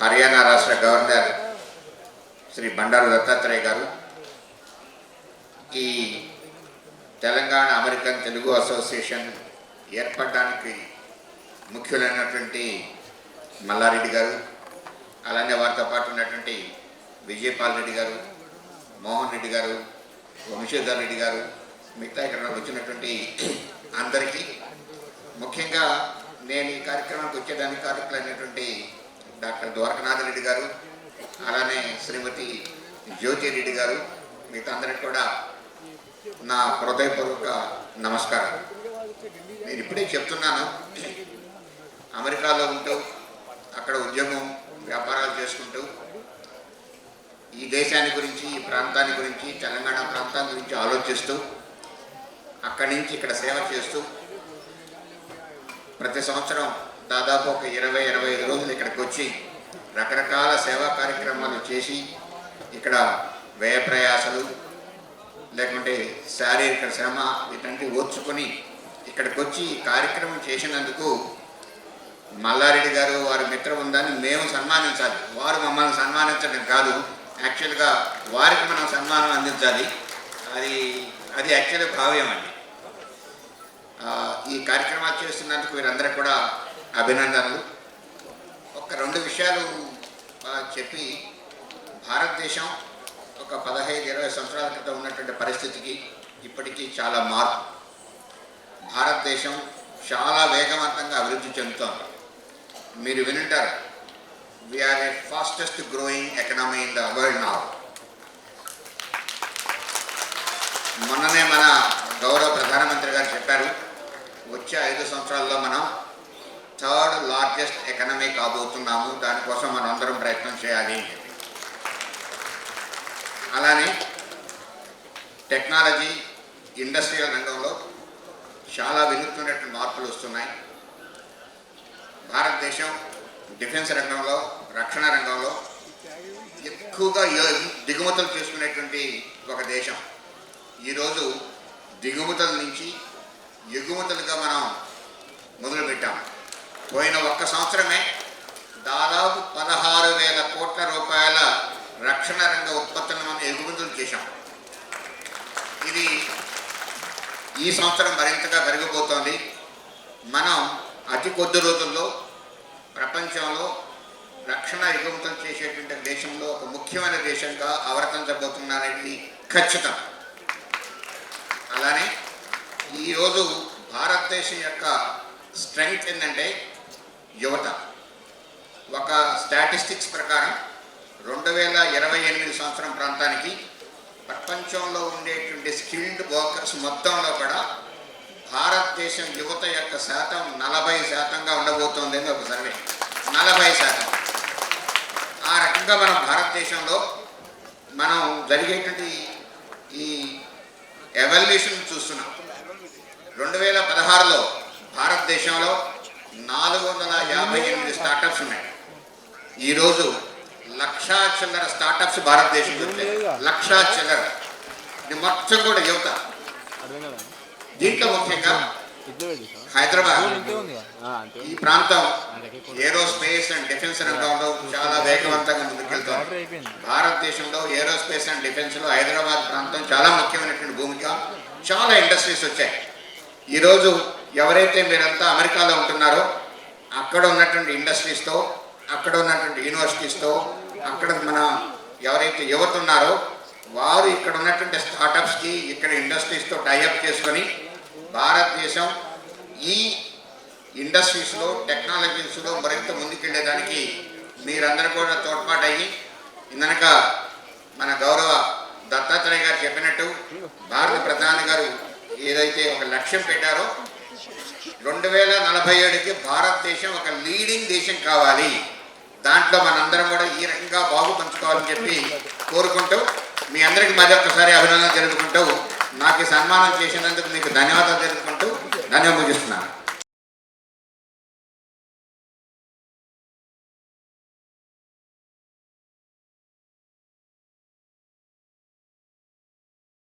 హర్యానా రాష్ట్ర గవర్నర్ శ్రీ బండారు దత్తాత్రేయ గారు, ఈ తెలంగాణ అమెరికన్ తెలుగు అసోసియేషన్ ఏర్పడడానికి ముఖ్యులైనటువంటి మల్లారెడ్డి గారు, అలానే వారితో పాటు ఉన్నటువంటి విజయపాల్ రెడ్డి గారు, మోహన్ రెడ్డి గారు, వంశీధర్ రెడ్డి గారు, మిగతా ఇక్కడ వచ్చినటువంటి అందరికీ, ముఖ్యంగా నేను ఈ కార్యక్రమానికి వచ్చేదానికి కారకులైనటువంటి డాక్టర్ ద్వారకనాథ్ రెడ్డి గారు, అలానే శ్రీమతి జ్యోతి రెడ్డి గారు, మిగతా అందరికి కూడా నా హృదయపూర్వక నమస్కారం. నేను ఇప్పుడే చెప్తున్నాను, అమెరికాలో ఉంటూ అక్కడ ఉద్యోగం వ్యాపారాలు చేసుకుంటూ ఈ దేశాన్ని గురించి, ఈ ప్రాంతాన్ని గురించి, తెలంగాణ ప్రాంతాన్ని గురించి ఆలోచిస్తూ అక్కడి నుంచి ఇక్కడ సేవ చేస్తూ ప్రతి సంవత్సరం దాదాపు ఒక 20-25 రోజులు ఇక్కడికి వచ్చి రకరకాల సేవా కార్యక్రమాలు చేసి ఇక్కడ వ్యయ ప్రయాసలు లేకుంటే శారీరక శ్రమ వీటంటి ఓర్చుకొని ఇక్కడికి వచ్చి ఈ కార్యక్రమం చేసినందుకు మల్లారెడ్డి గారు వారి మిత్ర ఉందని మేము సన్మానించాలి. వారు మమ్మల్ని సన్మానించడం కాదు, యాక్చువల్గా వారికి మనం సన్మానం అందించాలి. అది యాక్చువల్గా భావ్యం అండి. ఈ కార్యక్రమాలు చేస్తున్నందుకు వీరందరూ కూడా అభినందనలు. ఒక 2 విషయాలు చెప్పి, భారతదేశం ఒక 15-20 సంవత్సరాల క్రితం ఉన్నటువంటి పరిస్థితికి ఇప్పటికీ చాలా మార్పు. భారతదేశం చాలా వేగవంతంగా అభివృద్ధి చెందుతోంది. మీరు వినుంటారు, we are a fastest growing economy in the world now. మొన్ననే మన గౌరవ ప్రధానమంత్రి గారు చెప్పారు, వచ్చే 5 సంవత్సరాల్లో మనం 3rd లార్జెస్ట్ ఎకనమీ కాబోతున్నాము, దానికోసం మనం అందరం ప్రయత్నం చేయాలి అని చెప్పి. అలానే టెక్నాలజీ, ఇండస్ట్రియల్ రంగంలో చాలా వినూత్నమైనటువంటి మార్పులు వస్తున్నాయి. భారతదేశం డిఫెన్స్ రంగంలో, రక్షణ రంగంలో ఎక్కువగా దిగుమతులు చేసుకునేటువంటి ఒక దేశం. ఈరోజు దిగుమతుల నుంచి ఎగుమతులుగా మనం మొదలుపెట్టాం. పోయిన 1 సంవత్సరమే దాదాపు 16,000 కోట్ల రూపాయల రక్షణ రంగ ఉత్పత్తులను మనం ఎగుమతులు చేశాం. ఇది ఈ సంవత్సరం మరింతగా పెరిగిపోతోంది. మనం అతి కొద్ది రోజుల్లో ప్రపంచంలో రక్షణ ఎగుమతులు చేసేటువంటి దేశంలో ఒక ముఖ్యమైన దేశంగా అవతరించబోతున్నారనేది ఖచ్చితం. అలానే ఈరోజు భారతదేశం యొక్క స్ట్రెంగ్త్ ఏంటంటే యువత. ఒక స్టాటిస్టిక్స్ ప్రకారం 2028 సంవత్సరం ప్రాంతానికి ప్రపంచంలో ఉండేటువంటి స్కిల్డ్ వర్కర్స్ మొత్తంలో కూడా భారతదేశం యువత యొక్క శాతం 40%గా ఉండబోతోంది అని ఒక సర్వే. 40%. ఆ రకంగా మనం భారతదేశంలో మనం జరిగేటువంటి ఈ ఎవల్యూషన్ చూస్తున్నాం. 2016లో భారతదేశంలో 458 స్టార్టప్స్ ఉన్నాయి. ఈరోజు 1,00,000 చిల్లర స్టార్టప్స్ భారతదేశంలో ఉంటాయి. 1,00,000 చిల్లర. ఇది మొత్తం కూడా యువత. దీంట్లో ముఖ్యంగా హైదరాబాద్ ఈ ప్రాంతం ఏరోస్పేస్ అండ్ డిఫెన్స్ రంగంలో చాలా వేగవంతంగా ముందుకెళ్తుంది. భారతదేశంలో ఏరోస్పేస్ అండ్ డిఫెన్స్లో హైదరాబాద్ ప్రాంతం చాలా ముఖ్యమైనటువంటి భూమిక. చాలా ఇండస్ట్రీస్ వచ్చాయి. ఈరోజు ఎవరైతే మీరంతా అమెరికాలో ఉంటున్నారో అక్కడ ఉన్నటువంటి ఇండస్ట్రీస్తో, అక్కడ ఉన్నటువంటి యూనివర్సిటీస్తో, అక్కడ మన ఎవరైతే యువత ఉన్నారో వారు ఇక్కడ ఉన్నటువంటి స్టార్టప్స్కి, ఇక్కడ ఇండస్ట్రీస్తో టైఅప్ చేసుకొని భారతదేశం ఈ ఇండస్ట్రీస్లో, టెక్నాలజీస్లో మరింత ముందుకెళ్ళేదానికి మీరందరూ కూడా తోడ్పాటు అయ్యి, ఇందనక మన గౌరవ దత్తాత్రేయ గారు చెప్పినట్టు భారత ప్రధాని గారు ఏదైతే ఒక లక్ష్యం పెట్టారో 2047కి భారతదేశం ఒక లీడింగ్ దేశం కావాలి, దాంట్లో మనందరం కూడా ఈ రకంగా బాగు పంచుకోవాలని చెప్పి కోరుకుంటూ మీ అందరికీ మరొకసారి అభినందన తెలుపుకుంటూ నాకు సన్మానం చేసినందుకు మీకు ధన్యవాదాలు తెలుపుకుంటూ ధన్యవాదాలు ముగిస్తున్నాను.